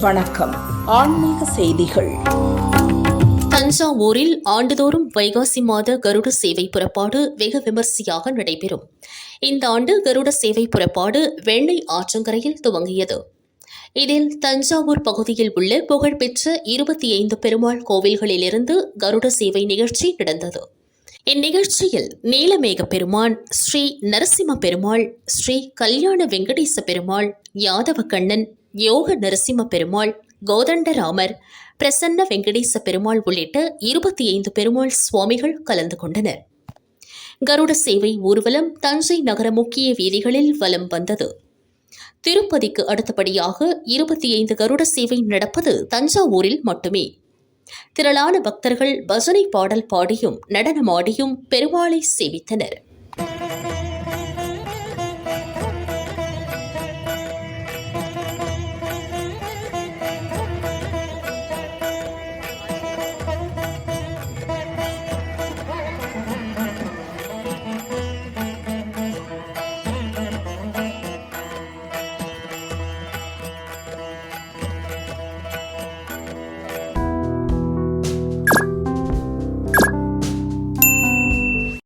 வணக்கம். ஆன்மீக செய்திகள். தஞ்சாவூரில் ஆண்டுதோறும் வைகாசி மாத கருட சேவை புறப்பாடு வெகு விமர்சையாக நடைபெறும். இந்த ஆண்டு கருட சேவை புறப்பாடு வெண்ணை ஆற்றங்கரையில் துவங்கியது. இதில் தஞ்சாவூர் பகுதியில் உள்ள புகழ்பெற்ற 25 பெருமாள் கோவில்களிலிருந்து கருட சேவை நிகழ்ச்சி நடந்தது. இந்நிகழ்ச்சியில் நீலமேக பெருமான், ஸ்ரீ நரசிம்ம பெருமாள், ஸ்ரீ கல்யாண வெங்கடேச பெருமாள், யாதவ கண்ணன், யோக நரசிம்ம பெருமாள், கோதண்டராமர், பிரசன்ன வெங்கடேச பெருமாள் உள்ளிட்ட 25 பெருமாள் சுவாமிகள் கலந்து கொண்டனர். கருட சேவை ஊர்வலம் தஞ்சை நகர முக்கிய வீதிகளில் வலம் வந்தது. திருப்பதிக்கு அடுத்தபடியாக 25 கருட சேவை நடப்பது தஞ்சாவூரில் மட்டுமே. திரளான பக்தர்கள் பஜனை பாடல் பாடியும் நடனமாடியும் பெருமாளை சேவித்தனர்.